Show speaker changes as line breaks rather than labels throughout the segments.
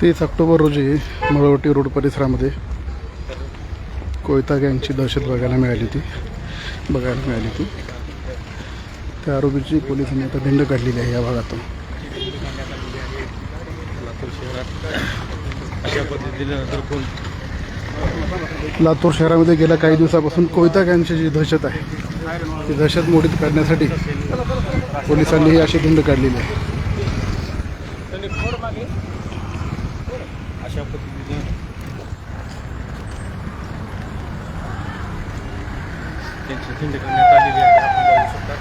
30 October रोजी मळवटी road परिसरामध्ये कोयता गँगची दहशत बघायला मिळाली होती। त्या आरोपीची पोलिसांनी आता धिंड काढलेली आहे या भागातून। लातूर शहरामध्ये गेल्या काही दिवसापासून कोयता गँगची जी दहशत आहे ती दहशत मोडीत करण्यासाठी पोलिसांनी ही अशी धिंड काढलेली आहे।
अशा पद्धतीने त्यांची धिंड करण्यात आलेली आहे। आपण बघू शकता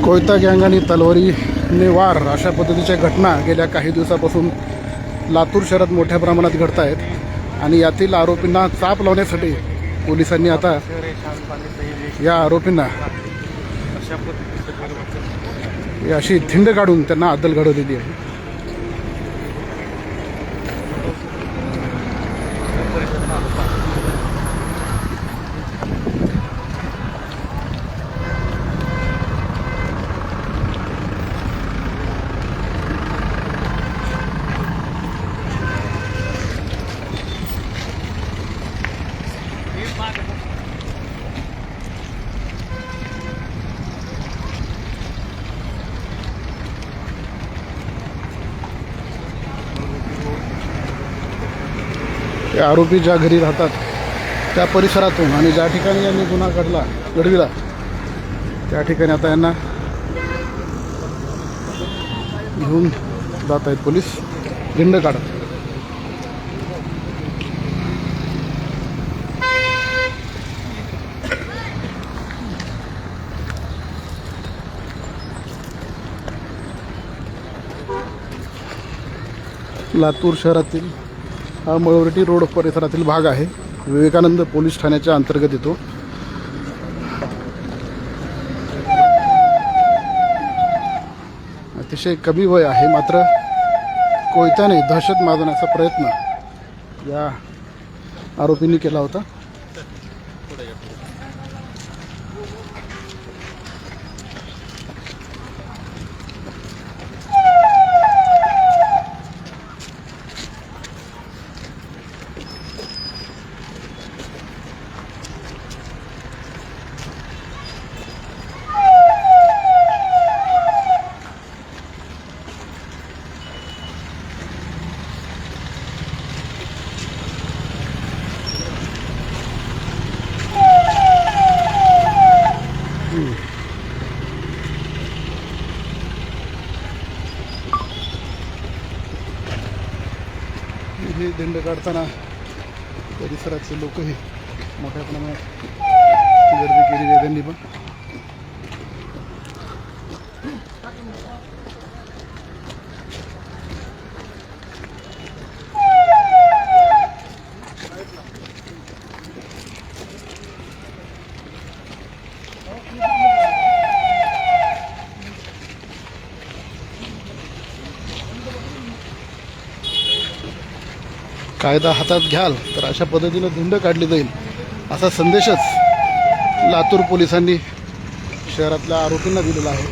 कोयता गँग आणि तलवारीने वार अशा पद्धतीच्या घटना गेल्या काही दिवसापासून लातूर शहरात मोठ्या प्रमाणात घडत आहेत आणि यातील आरोपींना चाप लावण्यासाठी पोलिसांनी आता या आरोपींना अशी धिंड काढून त्यांना अद्दल घडवलेली आहे। ते आरोपी ज्या घरी राहतात त्या परिसरातून आणि ज्या ठिकाणी यांनी गुन्हा घडविला त्या ठिकाणी आता यांना घेऊन जात आहेत पोलीस धिंड काढत। लातूर शहरातील हा मळवटी रोड परिसरातील भाग आहे। विवेकानंद पोलीस ठाण्याच्या अंतर्गत येतो। अतिशय कमी वय आहे, मात्र कोयत्याने दहशत माजवण्याचा प्रयत्न या आरोपींनी केला होता। हे धिंड काढताना परिसरातले लोकही मोठ्या प्रमाणात गर्दी केलेली आहे त्यांनी पण। कायदा हातात घ्याल तर अशा पद्धतीने धिंड काढली जाईल असा संदेशच लातूर पोलिसांनी शहरातल्या आरोपींना दिलेला आहे।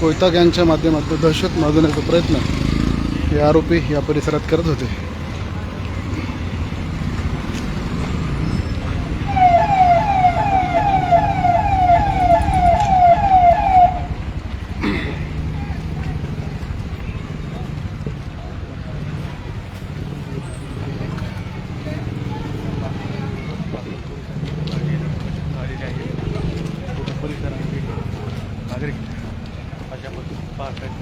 कोयता गँगच्या माध्यमातून दहशत माजवण्याचा प्रयत्न हे आरोपी या परिसरात करत होते।
नागरिक अशा पद्धतीने पाहत आहेत।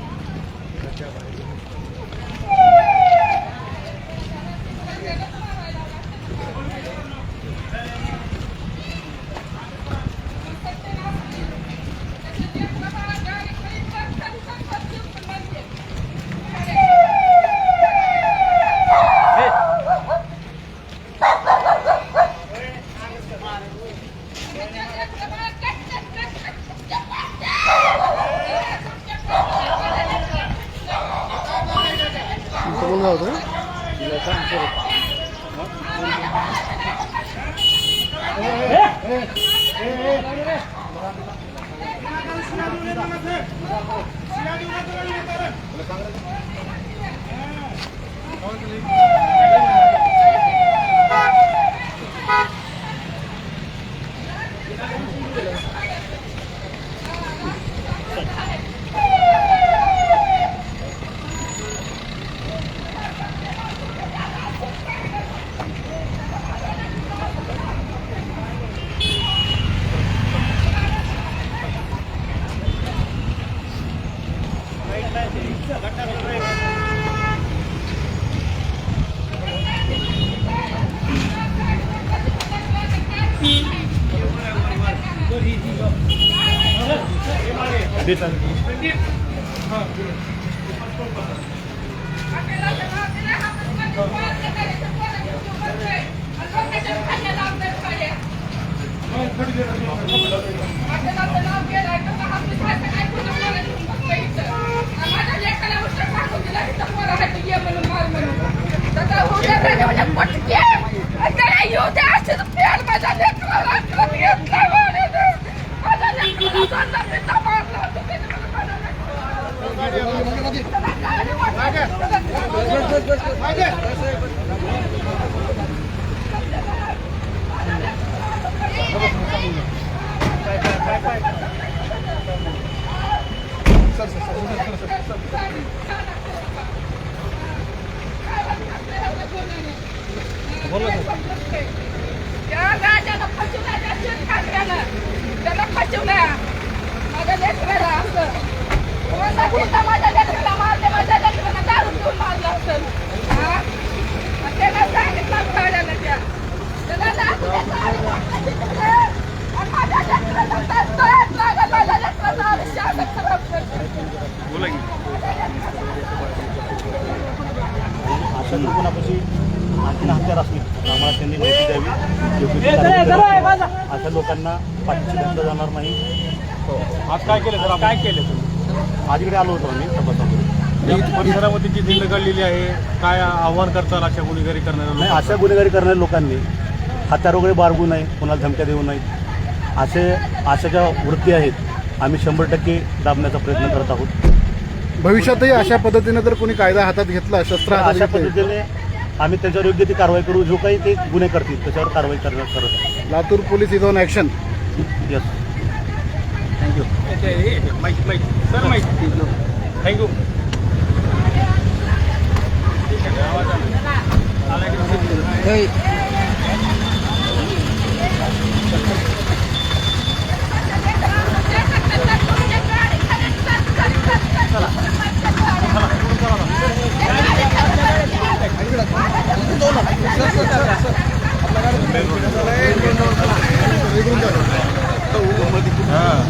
अशा कोणापाशी आणखीन हत्यार असली आम्हाला त्यांनी माहिती द्यावी, योग्य ती कारवाई करावी. अशा लोकांना पाठीशी घातलं जाणार नाही.
आज काय केलं सर? काय केलं तुम्ही?
आज इकडे आलो होतो आम्ही तपासामध्ये.
या परिसरामध्ये जी धिंड काढलेली आहे, काय आव्हान करताल अशा गुन्हेगारी करणाऱ्या
नाही,
लोकांना?
अशा गुन्हेगारी करणाऱ्या लोकांनी हत्यार वगैरे बाळगू नये, कोणाला धमक्या देऊ नये. अशा ज्या वृत्ती आहेत आम्ही 100% दाबण्याचा प्रयत्न करत आहोत.
भविष्यातही अशा पद्धतीने जर कोणी कायदा हातात घेतला, शस्त्र हातात
अशा
घेतले,
पद्धतीने आम्ही त्याच्यावर योग्य ती कारवाई करू. जो काही ते गुन्हे करतील त्याच्यावर कारवाई करत.
Latur police is on action.
Yes.
Thank you. माहिती सर, माहिती थँक्यू. हां